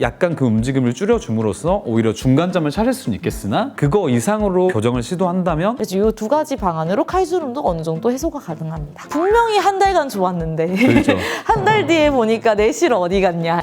약간 그 움직임을 줄여줌으로써 오히려 중간점을 찾을 수는 있겠으나 그거 이상으로 교정을 시도한다면 그래서 이 두 가지 방안으로 칼주름도 어느 정도 해소가 가능합니다. 분명히 한 달간 좋았는데 그렇죠. 한 달 뒤에 보니까 내실 어디 갔냐.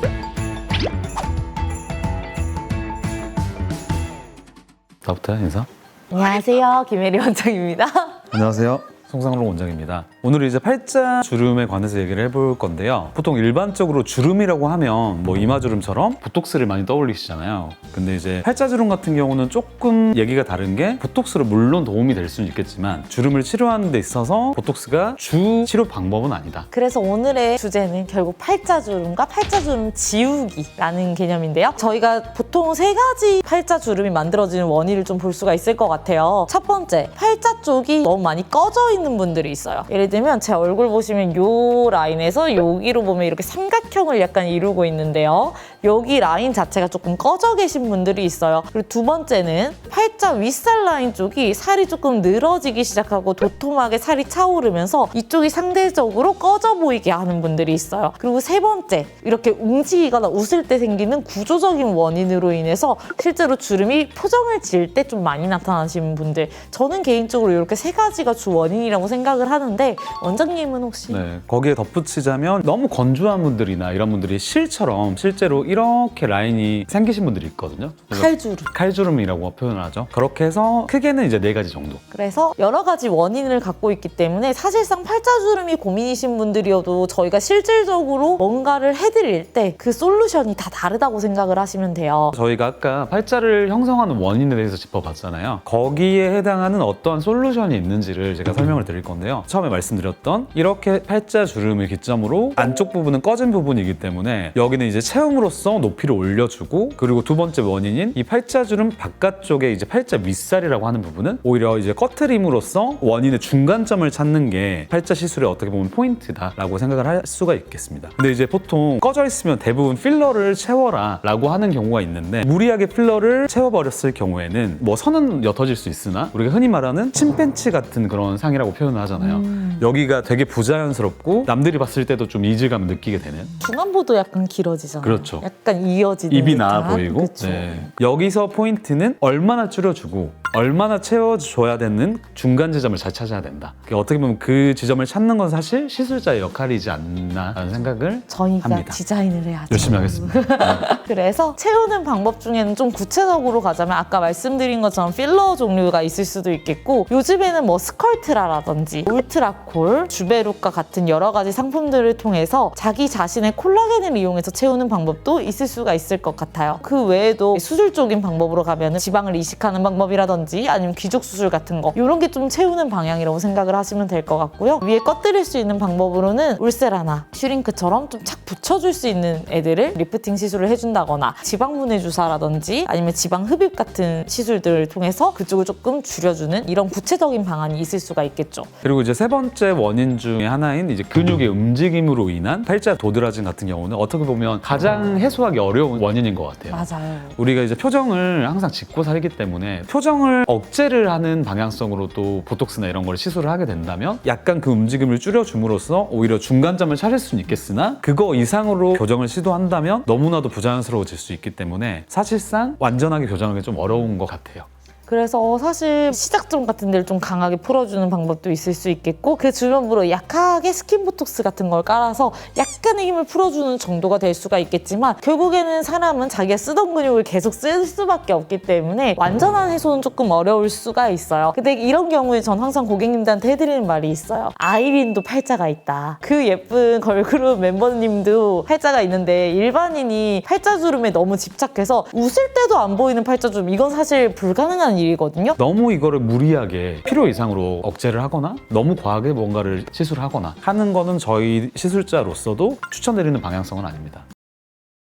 나부터 인사. 안녕하세요, 김혜리 원장입니다. 안녕하세요. 송상록 원장입니다. 오늘 이제 팔자 주름에 관해서 얘기를 해볼 건데요. 보통 일반적으로 주름이라고 하면 뭐 이마주름처럼 보톡스를 많이 떠올리시잖아요. 근데 이제 팔자 주름 같은 경우는 조금 얘기가 다른 게 보톡스로 물론 도움이 될 수는 있겠지만 주름을 치료하는 데 있어서 보톡스가 주 치료 방법은 아니다. 그래서 오늘의 주제는 결국 팔자주름과 팔자주름 지우기라는 개념인데요. 저희가 보통 세 가지 팔자주름이 만들어지는 원인을 좀 볼 수가 있을 것 같아요. 첫 번째, 팔자 쪽이 너무 많이 꺼져 있는 분들이 있어요. 예를 들면 제 얼굴 보시면 요 라인에서 여기로 보면 이렇게 삼각형을 약간 이루고 있는데요. 여기 라인 자체가 조금 꺼져 계신 분들이 있어요. 그리고 두 번째는 팔자 윗살 라인 쪽이 살이 조금 늘어지기 시작하고 도톰하게 살이 차오르면서 이쪽이 상대적으로 꺼져 보이게 하는 분들이 있어요. 그리고 세 번째, 이렇게 움직이거나 웃을 때 생기는 구조적인 원인으로 인해서 실제로 주름이 표정을 지을 때 좀 많이 나타나시는 분들, 저는 개인적으로 이렇게 세 가지가 주 원인이라고 생각을 하는데 원장님은 혹시? 네, 거기에 덧붙이자면 너무 건조한 분들이나 이런 분들이 실처럼 실제로 이렇게 라인이 생기신 분들이 있거든요. 칼주름. 칼주름이라고 표현을 하죠. 그렇게 해서 크게는 이제 4가지 정도. 그래서 여러 가지 원인을 갖고 있기 때문에 사실상 팔자주름이 고민이신 분들이어도 저희가 실질적으로 뭔가를 해드릴 때 그 솔루션이 다 다르다고 생각을 하시면 돼요. 저희가 아까 팔자를 형성하는 원인에 대해서 짚어봤잖아요. 거기에 해당하는 어떠한 솔루션이 있는지를 제가 설명을 드릴 건데요. 처음에 말씀드렸던 이렇게 팔자 주름을 기점으로 안쪽 부분은 꺼진 부분이기 때문에 여기는 이제 체형으로서 높이를 올려주고, 그리고 두 번째 원인인 이 팔자 주름 바깥쪽에 이제 팔자 윗살이라고 하는 부분은 오히려 이제 꺼트림으로써 원인의 중간점을 찾는 게 팔자 시술의 어떻게 보면 포인트다라고 생각을 할 수가 있겠습니다. 근데 이제 보통 꺼져 있으면 대부분 필러를 채워라 라고 하는 경우가 있는데, 무리하게 필러를 채워버렸을 경우에는 뭐 선은 옅어질 수 있으나 우리가 흔히 말하는 침팬치 같은 그런 상이라고 표현을 하잖아요. 여기가 되게 부자연스럽고 남들이 봤을 때도 좀 이질감을 느끼게 되는. 중안부도 약간 길어지잖아요. 그렇죠. 약간 이어지는 입이 듯한. 나아 보이고. 그쵸. 네. 여기서 포인트는 얼마나 줄여주고 얼마나 채워줘야 되는 중간 지점을 잘 찾아야 된다. 어떻게 보면 그 지점을 찾는 건 사실 시술자의 역할이지 않나라는 생각을 저희가 합니다. 디자인을 해야죠. 열심히 하겠습니다. 그래서 채우는 방법 중에는 좀 구체적으로 가자면 아까 말씀드린 것처럼 필러 종류가 있을 수도 있겠고, 요즘에는 뭐 스컬트라라든지 울트라콜, 주베룩과 같은 여러 가지 상품들을 통해서 자기 자신의 콜라겐을 이용해서 채우는 방법도 있을 수가 있을 것 같아요. 그 외에도 수술적인 방법으로 가면 지방을 이식하는 방법이라든지 아니면 귀족 수술 같은 거, 이런 게 좀 채우는 방향이라고 생각을 하시면 될 것 같고요. 위에 꺼뜨릴 수 있는 방법으로는 울세라나 슈링크처럼 좀 착 붙여줄 수 있는 애들을 리프팅 시술을 해준다거나 지방분해 주사라든지 아니면 지방 흡입 같은 시술들을 통해서 그쪽을 조금 줄여주는 이런 구체적인 방안이 있을 수가 있겠죠. 그리고 이제 세 번째 원인 중에 하나인 이제 근육의 움직임으로 인한 팔자 도드라짐 같은 경우는 어떻게 보면 가장 해소하기 어려운 원인인 것 같아요. 맞아요. 우리가 이제 표정을 항상 짓고 살기 때문에 표정을 억제를 하는 방향성으로 또 보톡스나 이런 걸 시술을 하게 된다면 약간 그 움직임을 줄여줌으로써 오히려 중간점을 찾을 수는 있겠으나 그거 이상으로 교정을 시도한다면 너무나도 부자연스러워질 수 있기 때문에 사실상 완전하게 교정하기 좀 어려운 것 같아요. 그래서 사실 시작점 같은 데를 좀 강하게 풀어주는 방법도 있을 수 있겠고, 그 주변부로 약하게 스킨보톡스 같은 걸 깔아서 약간의 힘을 풀어주는 정도가 될 수가 있겠지만, 결국에는 사람은 자기가 쓰던 근육을 계속 쓸 수밖에 없기 때문에 완전한 해소는 조금 어려울 수가 있어요. 근데 이런 경우에 전 항상 고객님들한테 해드리는 말이 있어요. 아이린도 팔자가 있다. 그 예쁜 걸그룹 멤버님도 팔자가 있는데 일반인이 팔자주름에 너무 집착해서 웃을 때도 안 보이는 팔자주름, 이건 사실 불가능한 일이거든요. 너무 이거를 무리하게 필요 이상으로 억제를 하거나 너무 과하게 뭔가를 시술하거나 하는 거는 저희 시술자로서도 추천드리는 방향성은 아닙니다.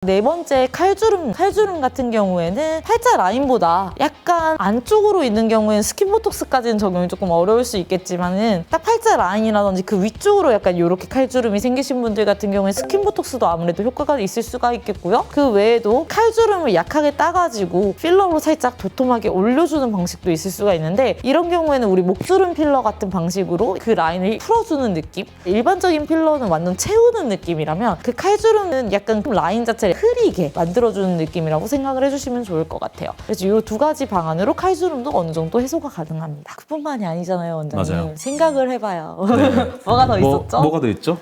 네 번째, 칼주름 같은 경우에는 팔자 라인보다 약간 안쪽으로 있는 경우에는 스킨보톡스까지는 적용이 조금 어려울 수 있겠지만은 딱 팔자 라인이라든지 그 위쪽으로 약간 이렇게 칼주름이 생기신 분들 같은 경우에 스킨보톡스도 아무래도 효과가 있을 수가 있겠고요. 그 외에도 칼주름을 약하게 따가지고 필러로 살짝 도톰하게 올려주는 방식도 있을 수가 있는데, 이런 경우에는 우리 목주름 필러 같은 방식으로 그 라인을 풀어주는 느낌? 일반적인 필러는 완전 채우는 느낌이라면 그 칼주름은 약간 라인 자체를 흐리게 만들어주는 느낌이라고 생각을 해주시면 좋을 것 같아요. 그래서 이 두 가지 방안으로 칼주름도 어느 정도 해소가 가능합니다. 그뿐만이 아니잖아요, 원장님. 맞아요. 생각을 해봐요. 네. 뭐가 더 있었죠? 뭐가 더 있죠?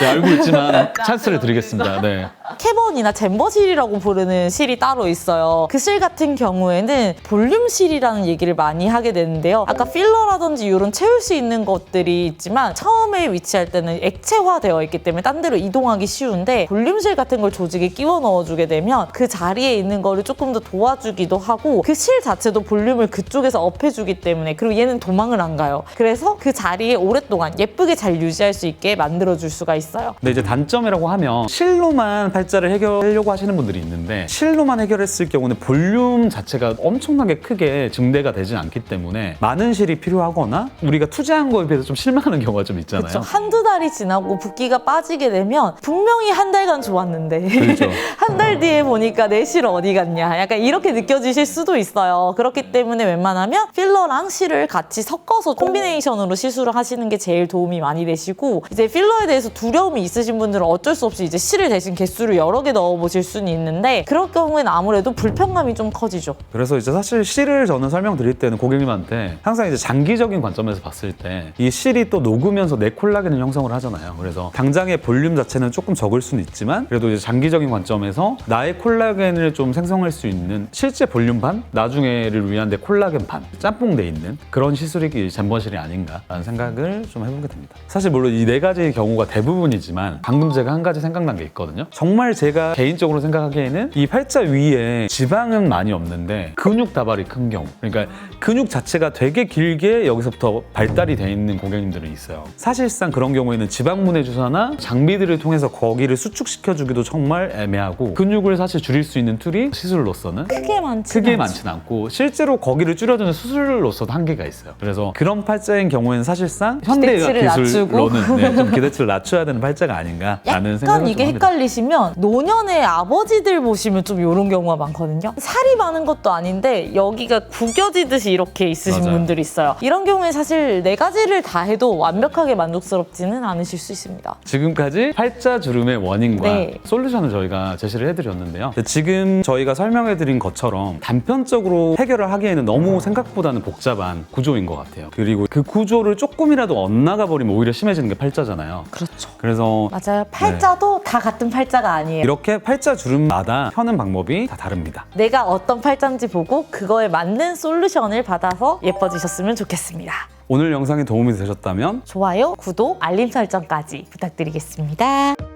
네, 알고 있지만 찬스를 드리겠습니다. 네. 캐번이나 잼버실이라고 부르는 실이 따로 있어요. 그 실 같은 경우에는 볼륨실이라는 얘기를 많이 하게 되는데요. 아까 필러라든지 이런 채울 수 있는 것들이 있지만 처음에 위치할 때는 액체화되어 있기 때문에 딴 데로 이동하기 쉬운데 볼륨실 같은 걸 조직에 끼워 넣어주게 되면 그 자리에 있는 거를 조금 더 도와주기도 하고 그 실 자체도 볼륨을 그쪽에서 업해주기 때문에 그리고 얘는 도망을 안 가요. 그래서 그 자리에 오랫동안 예쁘게 잘 유지할 수 있게 만들어줄 수가 있어요. 근데 이제 단점이라고 하면 실로만 팔자를 해결하려고 하시는 분들이 있는데 실로만 해결했을 경우는 볼륨 자체가 엄청나게 크게 증대가 되진 않기 때문에 많은 실이 필요하거나 우리가 투자한 거에 비해서 좀 실망하는 경우가 좀 있잖아요. 그렇죠. 한두 달이 지나고 붓기가 빠지게 되면 분명히 한 달간 좋았는데 그렇죠. 한 달 뒤에 보니까 내 실 어디 갔냐 약간 이렇게 느껴지실 수도 있어요. 그렇기 때문에 웬만하면 필러랑 실을 같이 섞어서 콤비네이션으로 시술을 하시는 게 제일 도움이 많이 되시고 이제 필러에 대해서 두려움이 있으신 분들은 어쩔 수 없이 이제 실을 대신 개수를 여러 개 넣어보실 수는 있는데 그럴 경우에는 아무래도 불편감이 좀 커지죠. 그래서 이제 사실 실을 저는 설명드릴 때는 고객님한테 항상 이제 장기적인 관점에서 봤을 때 이 실이 또 녹으면서 내 콜라겐을 형성을 하잖아요. 그래서 당장의 볼륨 자체는 조금 적을 수는 있지만 그래도 이제 장기적인 관점에서 나의 콜라겐을 좀 생성할 수 있는 실제 볼륨 반, 나중에를 위한 내 콜라겐 반 짬뽕돼 있는 그런 시술이 잼버실이 아닌가라는 생각을 좀 해보게 됩니다. 사실 물론 이 네 가지 경우가 대부분이지만 방금 제가 한 가지 생각난 게 있거든요. 정말 제가 개인적으로 생각하기에는 이 팔자 위에 지방은 많이 없는데 근육 다발이 큰 경우, 그러니까 근육 자체가 되게 길게 여기서부터 발달이 돼 있는 고객님들은 있어요. 사실상 그런 경우에는 지방분해 주사나 장비들을 통해서 거기를 수축시켜주기도 정말 애매하고 근육을 사실 줄일 수 있는 툴이 시술로서는 크게 많지는 않고 실제로 거기를 줄여주는 수술로서도 한계가 있어요. 그래서 그런 팔자인 경우에는 사실상 현대 기대치를 기술로는 좀 기대치를 낮춰야 되는 팔자가 아닌가라는 생각을 약간 이게 좀 합니다. 헷갈리시면 노년의 아버지들 보시면 좀 이런 경우가 많거든요. 살이 많은 것도 아닌데 여기가 구겨지듯이 이렇게 있으신 맞아요. 분들이 있어요. 이런 경우에 사실 네 가지를 다 해도 완벽하게 만족스럽지는 않으실 수 있습니다. 지금까지 팔자 주름의 원인과 네. 솔루션을 저희가 제시를 해드렸는데요. 지금 저희가 설명해드린 것처럼 단편적으로 해결을 하기에는 너무 생각보다는 복잡한 구조인 것 같아요. 그리고 그 구조를 조금이라도 엇나가 버리면 오히려 심해지는 게 팔자잖아요. 그렇죠. 그래서 맞아요. 팔자도 다 같은 팔자가 아니에요. 이렇게 팔자 주름마다 펴는 방법이 다 다릅니다. 내가 어떤 팔자인지 보고 그거에 맞는 솔루션을 받아서 예뻐지셨으면 좋겠습니다. 오늘 영상이 도움이 되셨다면 좋아요, 구독, 알림 설정까지 부탁드리겠습니다.